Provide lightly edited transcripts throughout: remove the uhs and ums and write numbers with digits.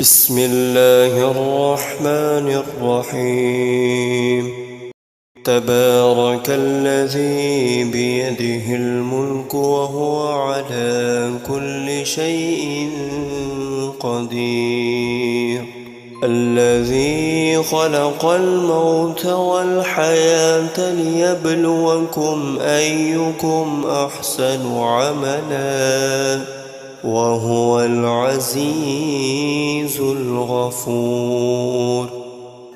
بسم الله الرحمن الرحيم. تبارك الذي بيده الملك وهو على كل شيء قدير. الذي خلق الموت والحياة ليبلوكم أيكم أحسن عملا وهو العزيز الغفور.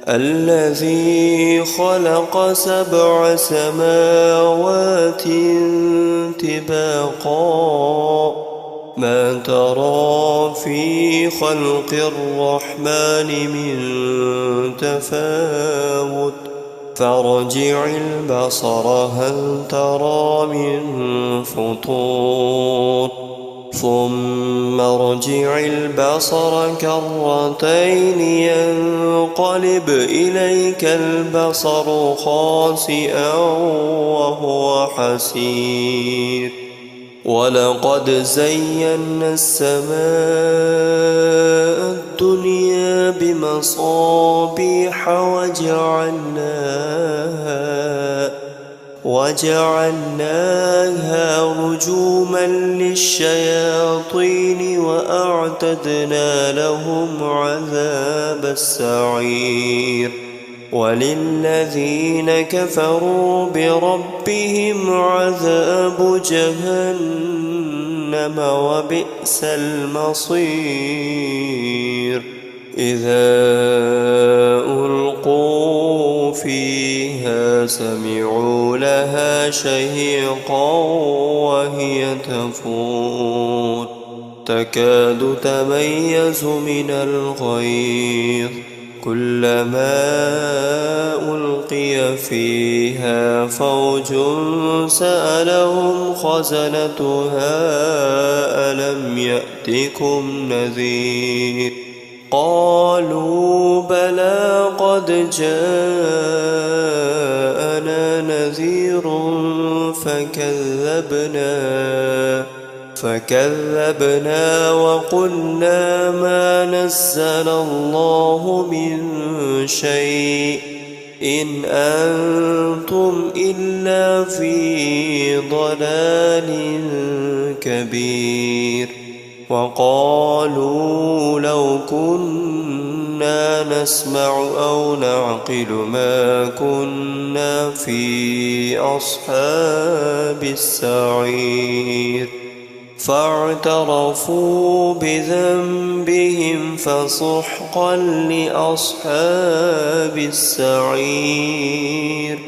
الذي خلق 7 سماوات طباقا ما ترى في خلق الرحمن من تفاوت فارجع البصر هل ترى من فطور ثم ارجع البصر كرتين ينقلب إليك البصر خاسئا وهو حسير. ولقد زينا السماء الدنيا بمصابيح وجعلناها رجوما للشياطين وأعتدنا لهم عذاب السعير. وللذين كفروا بربهم عذاب جهنم وبئس المصير. إذا ألقوا فيها سمعوا لها شهيقا وهي تفور تكاد تميز من الغيظ كلما ألقي فيها فوج سألهم خزنتها ألم يأتكم نذير قالوا بلى قد جاءنا نذير فكذبنا وقلنا ما نزل الله من شيء إن أنتم إلا في ضلال كبير. وقالوا لو كنا نسمع أو نعقل ما كنا في أصحاب السعير. فاعترفوا بذنبهم فسحقا لأصحاب السعير.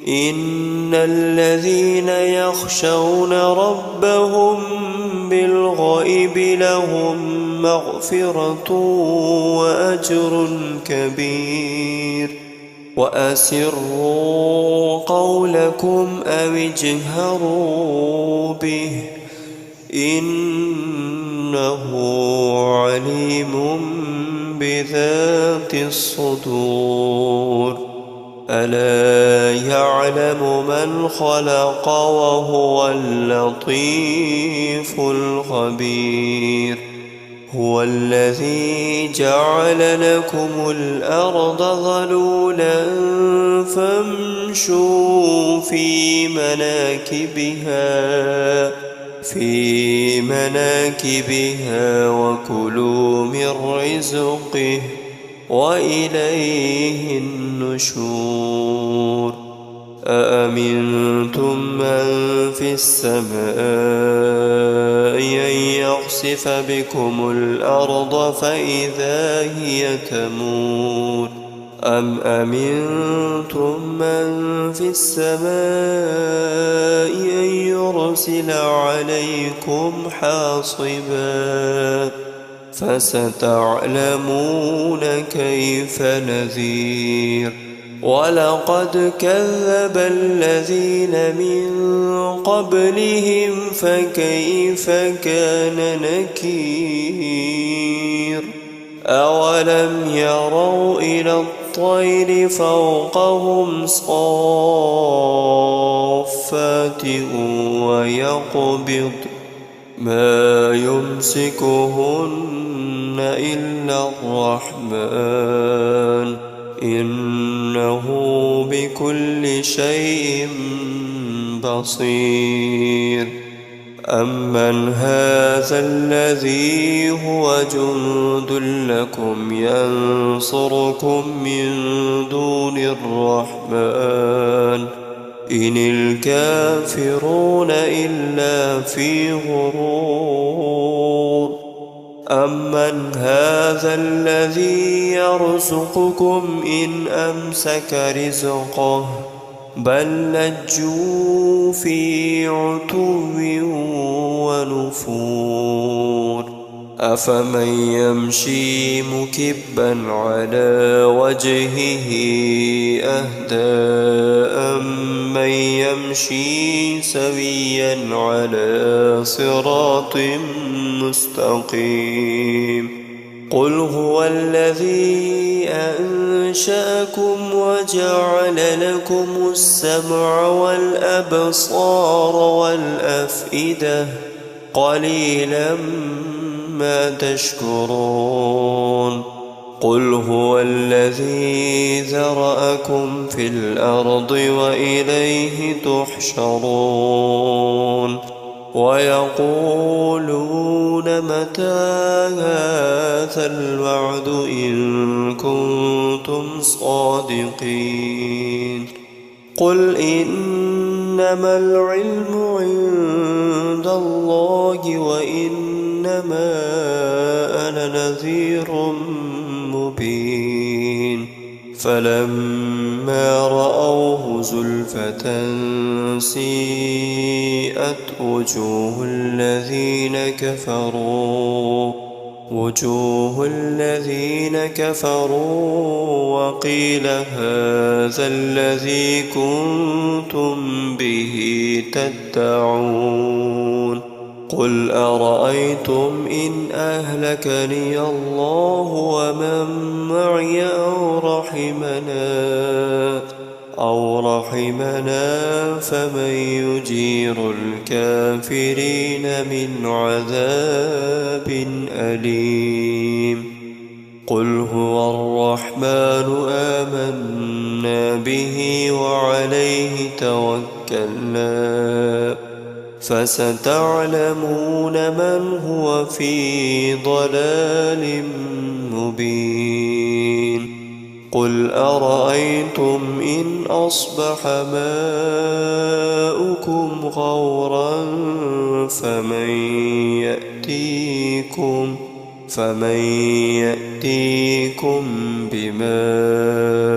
إن الذين يخشون ربهم بالغيب لهم مغفرة وأجر كبير. وأسروا قولكم أو اجهروا به إنه عليم بذات الصدور. ألا يعلم من خلق وهو اللطيف الخبير. هو الذي جعل لكم الأرض ذلولا فامشوا في مناكبها وكلوا من رزقه وإليه النشور. أأمنتم من في السماء أن يخسف بكم الأرض فإذا هي تمور أم أمنتم من في السماء أن يرسل عليكم حاصبا فستعلمون كيف نذير. ولقد كذب الذين من قبلهم فكيف كان نكير. أولم يروا إلى الطير فوقهم صافات ويقبض ما يمسكهن إلا الرحمن إنه بكل شيء بصير أمن هذا الذي هو جند لكم ينصركم من دون الرحمن إن الكافرون إلا في غرور أمن هذا الذي يرزقكم إن أمسك رزقه بل لجوا في عتو ونفور أفمن يمشي مكبا على وجهه أهدى أمن يمشي سويا على صراط مستقيم قل هو الذي أنشأكم وجعل لكم السمع والأبصار والأفئدة قليلا ما تشكرون قل هو الذي ذرأكم في الأرض وإليه تحشرون ويقولون متى هذا الوعد إن كنتم صادقين قل إنما العلم عند الله وإنما أنا نذير مبين فلما رأوه زلفة سيئت وجوه الذين كفروا وقيل هذا الذي كنتم به تدعون قل أرأيتم إن أهلكني الله ومن معي أو رحمنا فمن يجير الكافرين من عذاب أليم قل هو الرحمن آمنا به وعليه توكلنا فستعلمون من هو في ضلال مبين قل أرأيتم إن أصبح ماؤكم غورا فمن يأتيكم بماء